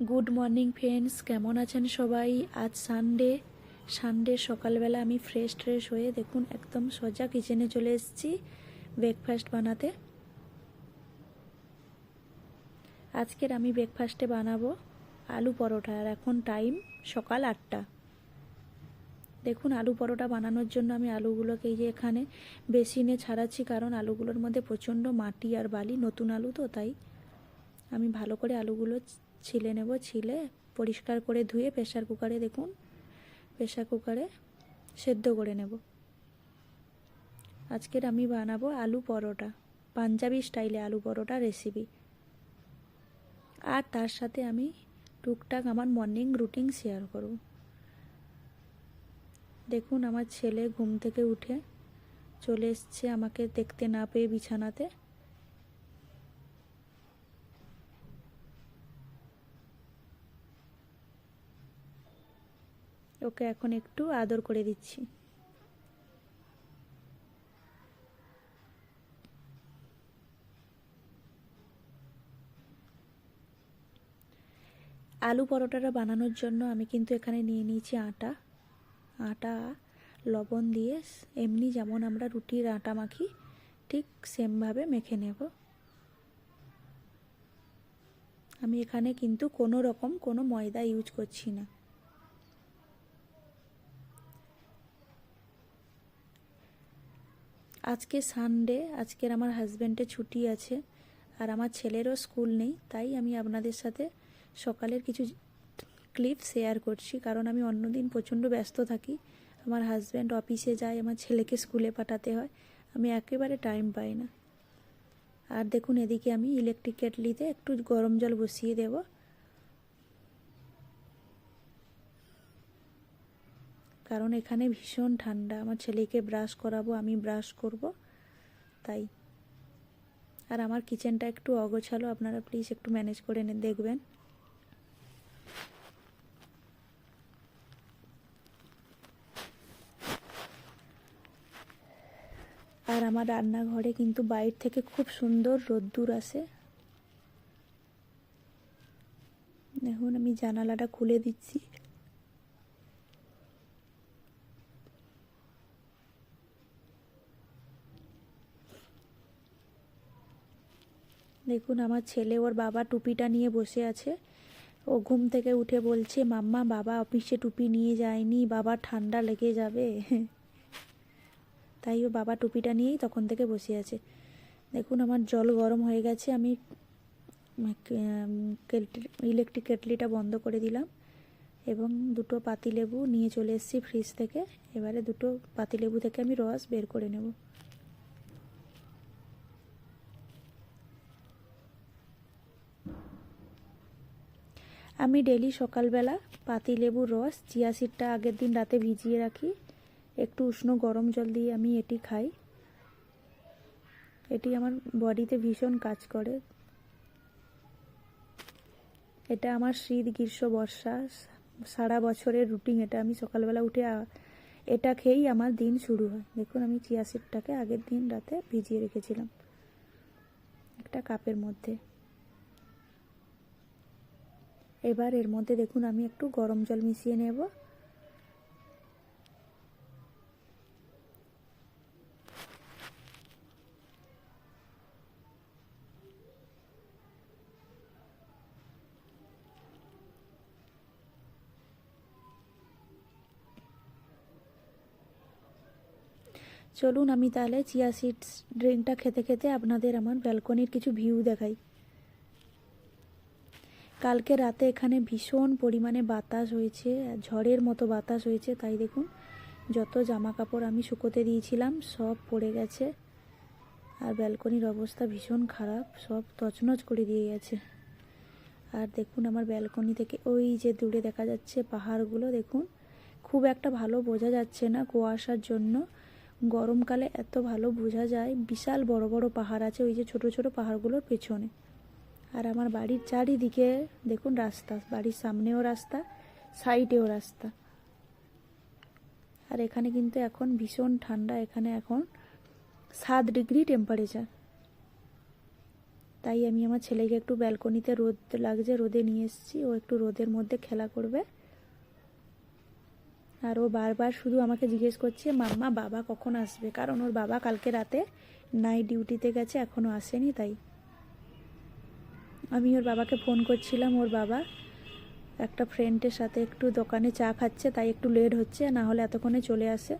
Good morning friends, কেমন আছেন সবাই? আজ সানডে সকালবেলা আমি ফ্রেশ হয়ে দেখুন একদম সোজা কিচেনে চলে এসেছি ব্রেকফাস্ট বানাতে। আজকের আমি ব্রেকফাস্টে বানাবো আলু পরোটা। আর এখন টাইম সকাল 8টা। দেখুন আলু পরোটা বানানোর জন্য আমি আলুগুলোকে এই যে এখানে বেসিনে ছাড়াচ্ছি, কারণ আলুগুলোর মধ্যে প্রচণ্ড মাটি আর বালি, নতুন আলু তো তাই আমি ভালো করে আলুগুলো ছিলে নেব। ছিলে পরিষ্কার করে ধুয়ে প্রেসার কুকারে সেদ্ধ করে নেব। আজকের আমি বানাবো আলু পরোটা, পাঞ্জাবি স্টাইলে আলু পরোটা রেসিপি। আর তার সাথে আমি টুকটাক আমার মর্নিং রুটিন শেয়ার করব। দেখুন আমার ছেলে ঘুম থেকে উঠে চলে এসছে আমাকে দেখতে না পেয়ে বিছানাতে। ওকে এখন একটু আদর করে দিচ্ছি। আলু পরোটাটা বানানোর জন্য আমি কিন্তু এখানে নিয়ে নিয়েছি আটা লবণ দিয়ে এমনি যেমন আমরা রুটির আটা মাখি ঠিক সেমভাবে মেখে নেব। আমি এখানে কিন্তু কোনো ময়দা ইউজ করছি না। আজকে সানডে, আজকের আমার হাজব্যান্ডের ছুটি আছে আর আমার ছেলেরও স্কুল নেই, তাই আমি আপনাদের সাথে সকালের কিছু ক্লিপ শেয়ার করছি, কারণ আমি অন্যদিন প্রচণ্ড ব্যস্ত থাকি। আমার হাজব্যান্ড অফিসে যায়, আমার ছেলেকে স্কুলে পাঠাতে হয়, আমি একেবারে টাইম পাই না। আর দেখুন এদিকে আমি ইলেকট্রিক কেটলিতে একটু গরম জল বসিয়ে দেব, কারণ এখানে ভীষণ ঠান্ডা। আমার ছেলেকে ব্রাশ করাবো, আমি ব্রাশ করব তাই। আর আমার কিচেনটা একটু অগোছালো, আপনারা প্লিজ একটু ম্যানেজ করে দেখবেন। আর আমার রান্নাঘরে কিন্তু বাইরে থেকে খুব সুন্দর রোদ্দুর আসে। দেখুন আমি জানালাটা খুলে দিচ্ছি। দেখুন আমার ছেলে ওর বাবা টুপিটা নিয়ে বসে আছে। ও ঘুম থেকে উঠে বলছে, মাম্মা বাবা অফিসে টুপি নিয়ে যায়নি, বাবা ঠান্ডা লেগে যাবে। তাই ও বাবা টুপিটা নিয়েই তখন থেকে বসে আছে। দেখুন আমার জল গরম হয়ে গেছে, আমি ইলেকট্রিক কেটলিটা বন্ধ করে দিলাম এবং দুটো পাতিলেবু নিয়ে চলে এসেছি ফ্রিজ থেকে। এবারে দুটো পাতিলেবু থেকে আমি রস বের করে নেব। আমি ডেলি সকালবেলা পাতিলেবুর রস, চিয়া সিডটা আগের দিন রাতে ভিজিয়ে রাখি, একটু উষ্ণ গরম জল দিয়ে আমি এটি খাই। এটি আমার বডিতে ভীষণ কাজ করে। এটা আমার শীত গ্রীষ্ম বর্ষা সারা বছরের রুটিন। এটা আমি সকালবেলা উঠে এটা খেয়েই আমার দিন শুরু হয়। দেখুন আমি চিয়া সিডটাকে আগের দিন রাতে ভিজিয়ে রেখেছিলাম একটা কাপের মধ্যে। এবার এর মধ্যে দেখুন আমি একটু গরম জল মিশিয়ে নেব। চলুন আমি তাহলে চিয়া সিডস ড্রিঙ্কটা খেতে খেতে আপনাদের আমার ব্যালকনির কিছু ভিউ দেখাই। কালকে রাতে এখানে ভীষণ পরিমাণে বাতাস হয়েছে, ঝড়ের মতো বাতাস হয়েছে, তাই দেখুন যত জামা কাপড় আমি শুকোতে দিয়েছিলাম সব পড়ে গেছে। আর ব্যালকনির অবস্থা ভীষণ খারাপ, সব তছনছ করে দিয়ে গেছে। আর দেখুন আমার ব্যালকনি থেকে ওই যে দূরে দেখা যাচ্ছে পাহাড়গুলো, দেখুন খুব একটা ভালো বোঝা যাচ্ছে না কুয়াশার জন্য। গরমকালে এত ভালো বোঝা যায়, বিশাল বড় বড় পাহাড় আছে ওই যে ছোট ছোট পাহাড়গুলোর পেছনে। আর আমার বাড়ির চারিদিকে দেখুন রাস্তা, বাড়ির সামনেও রাস্তা, সাইডেও রাস্তা। আর এখানে কিন্তু এখন ভীষণ ঠান্ডা, এখানে এখন 7 ডিগ্রি টেম্পারেচার। তাই আমি আমার ছেলেকে একটু ব্যালকনিতে, রোদ লাগছে, রোদে নিয়ে এসেছি। ও একটু রোদের মধ্যে খেলা করবে। আর ও বারবার শুধু আমাকে জিজ্ঞেস করছে মাম্মা বাবা কখন আসবে, কারণ ওর বাবা কালকে রাতে নাইট ডিউটিতে গেছে, এখনও আসেনি। তাই আমি ওর বাবাকে ফোন করছিলাম। ওর বাবা একটা ফ্রেন্ডের সাথে একটু দোকানে চা খাচ্ছে, তাই একটু লেট হচ্ছে, না হলে এতক্ষণে চলে আসে।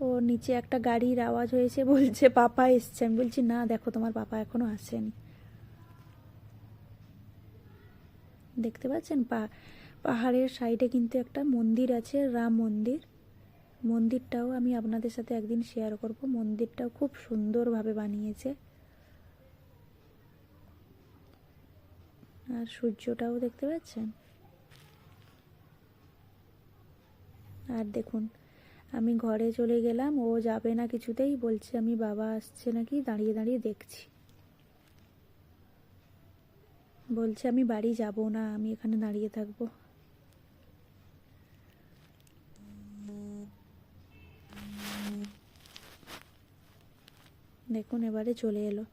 ও নিচে একটা গাড়ির আওয়াজ হয়েছে, বলছে পাপা এসছে। আমি বলছি না, দেখো তোমার পাপা এখনো আসেনি। দেখতে পাচ্ছেন পাহাড়ের সাইডে কিন্তু একটা মন্দির আছে, রাম মন্দির। মন্দিরটাও আমি আপনাদের সাথে একদিন শেয়ার করব। মন্দিরটাও খুব সুন্দরভাবে বানিয়েছে। আর সূর্যটাও দেখতে পাচ্ছেন। আর দেখুন, আমি ঘরে চলে গেলাম, ও যাবে না কিছুতেই, বলছে আমি বাবা আসছে নাকি দাঁড়িয়ে দাঁড়িয়ে দেখছি। বলছে আমি বাড়ি যাব না, আমি এখানে দাঁড়িয়ে থাকবো। দেখুন এবারে চলে এলো।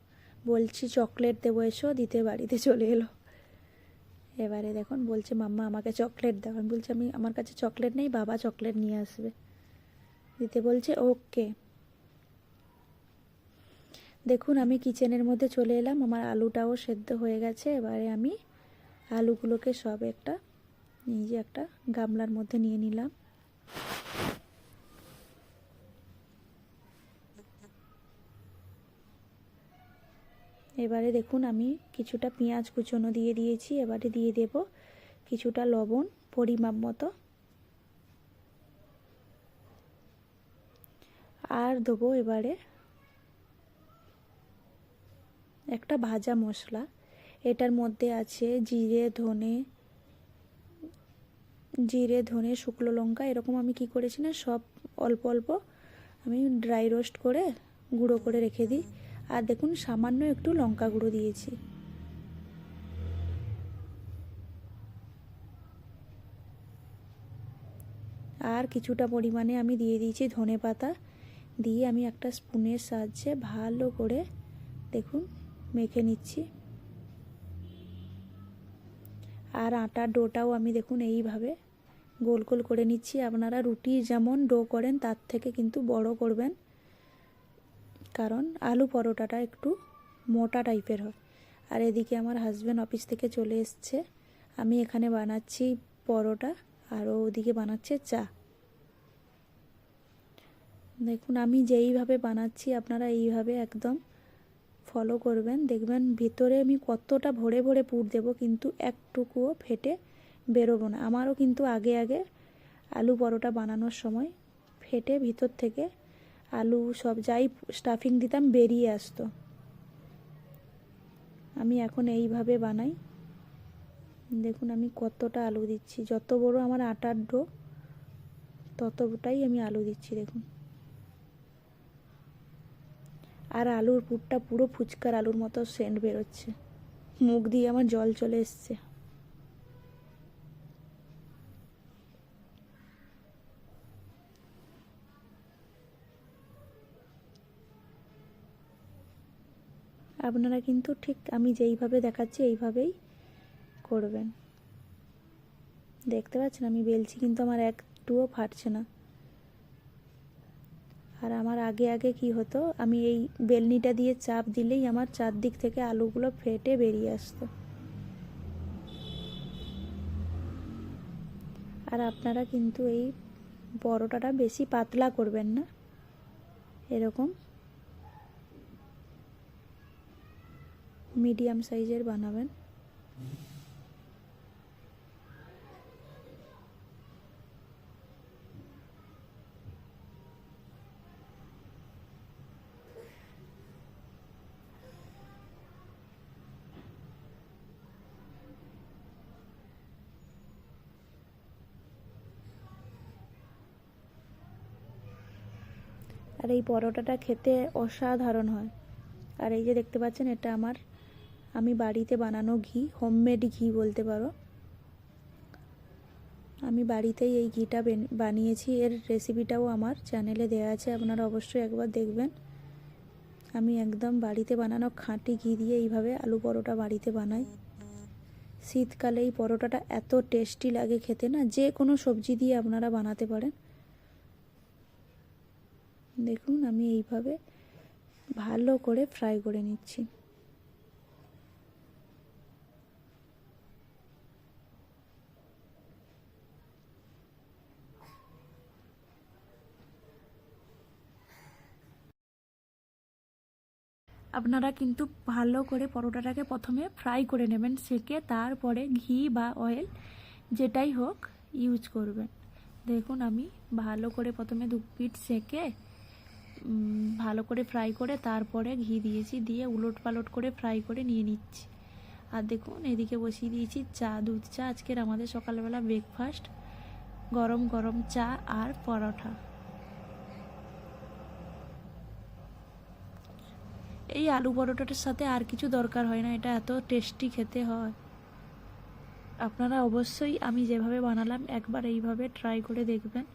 বলছি চকলেট দেবো, এসো, দিতে বাড়িতে চলে এলো। এবারে দেখুন বলছে মাম্মা আমাকে চকলেট দাও। আমি বলছি আমি, আমার কাছে চকলেট নেই, বাবা চকলেট নিয়ে আসবে। দিতে বলছে ওকে। দেখুন আমি কিচেনের মধ্যে চলে এলাম, আমার আলুটাও সেদ্ধ হয়ে গেছে। এবারে আমি আলুগুলোকে সব একটা নিজে একটা গামলার মধ্যে নিয়ে নিলাম। এবারে দেখুন আমি কিছুটা পেঁয়াজ কুচনো দিয়ে দিয়েছি। এবারে দিয়ে দেব কিছুটা লবণ পরিমাপ মতো, আর দেবো এবারে একটা ভাজা মশলা। এটার মধ্যে আছে জিরে ধনে শুকনো লঙ্কা। এরকম আমি কি করেছি না, সব অল্প অল্প আমি ড্রাই রোস্ট করে গুঁড়ো করে রেখে দিই। আর দেখুন সামান্য একটু লঙ্কা গুঁড়ো দিয়েছি। আর কিছুটা পরিমাণে আমি দিয়ে দিয়েছি ধনে পাতা। দিয়ে আমি একটা স্পুনের সাহায্যে ভালো করে দেখুন মেখে নিচ্ছি। আর আটার ডোটাও আমি দেখুন এইভাবে গোল গোল করে নিচ্ছি। আপনারা রুটি যেমন ডো করেন তার থেকে কিন্তু বড় করবেন, কারণ আলু পরোটাটা একটু মোটা টাইপের হয়। আর এদিকে আমার হাজব্যান্ড অফিস থেকে চলে এসছে, আমি এখানে বানাচ্ছি পরোটা, আর ও ওদিকে বানাচ্ছে চা। দেখুন আমি যেইভাবে বানাচ্ছি আপনারা এইভাবে একদম ফলো করবেন, দেখবেন ভিতরে আমি কতটা ভরে ভরে পুর দেব, কিন্তু একটুকুও ফেটে বেরোবো না। আমারও কিন্তু আগে আগে আলু পরোটা বানানোর সময় ফেটে ভিতর থেকে আলু সব যাই স্টাফিং দিতাম বেরিয়ে আসতো। আমি এখন এইভাবে বানাই। দেখুন আমি কতটা আলু দিচ্ছি, যত বড় আমার আটার ডো ততটাই আমি আলু দিচ্ছি দেখুন। আর আলুর পুরটা পুরো ফুচকার আলুর মতো সেন্ট বেরোচ্ছে, মুখ দিয়ে আমার জল চলে এসছে। আপনারা কিন্তু ঠিক আমি যেইভাবে দেখাচ্ছি এইভাবেই করবেন। দেখতে পাচ্ছেন আমি বেলছি কিন্তু আমার একটুও ফাটছে না। আর আমার আগে আগে কি হতো, আমি এই বেলনিটা দিয়ে চাপ দিলেই আমার চারদিক থেকে আলুগুলো ফেটে বেরিয়ে আসতো। আর আপনারা কিন্তু এই পরোটাটা বেশি পাতলা করবেন না, এরকম মিডিয়াম সাইজের বানাবেন। আর এই পরোটাটা খেতে অসাধারণ হয়। আর এই যে দেখতে পাচ্ছেন, এটা আমি বাড়িতে বানানো ঘি, হোমমেড ঘি বলতে পারো। আমি বাড়িতেই এই ঘিটা বানিয়েছি। এর রেসিপিটাও আমার চ্যানেলে দেওয়া আছে, আপনারা অবশ্যই একবার দেখবেন। আমি একদম বাড়িতে বানানো খাঁটি ঘি দিয়ে এইভাবে আলু পরোটা বাড়িতে বানাই। শীতকালে এই পরোটাটা এত টেস্টি লাগে খেতে, না যে কোনো সবজি দিয়ে আপনারা বানাতে পারেন। দেখুন আমি এইভাবে ভালো করে ফ্রাই করে নিচ্ছি। আপনারা কিন্তু ভালো করে পরোটাটাকে প্রথমে ফ্রাই করে নেবেন সেকে, তারপরে ঘি বা অয়েল যেটাই হোক ইউজ করবেন। দেখুন আমি ভালো করে প্রথমে 2 পিঠ সেকে ভালো করে ফ্রাই করে তারপরে ঘি দিয়েছি, দিয়ে উলট পালট করে ফ্রাই করে নিয়ে নিচ্ছি। আর দেখুন এদিকে বসিয়ে দিয়েছি চা, দুধ চা। আজকের আমাদের সকালবেলা ব্রেকফাস্ট গরম গরম চা আর পরোটা। এই আলু পরোটাটার সাথে আর কিছু দরকার হয় না, এটা এত টেস্টি খেতে হয়। আপনারা অবশ্যই আমি যেভাবে বানালাম একবার এইভাবে ট্রাই করে দেখবেন।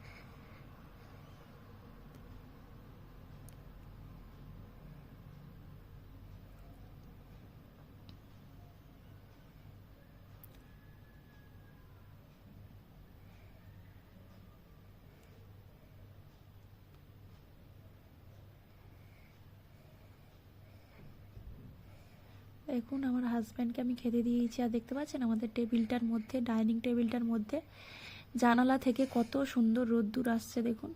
দেখুন আমার হাজব্যান্ডকে আমি খেতে দিয়েছি। আর দেখতে পাচ্ছেন আমাদের টেবিলটার মধ্যে, ডাইনিং টেবিলটার মধ্যে জানালা থেকে কত সুন্দর রোদ্দুর আসছে দেখুন।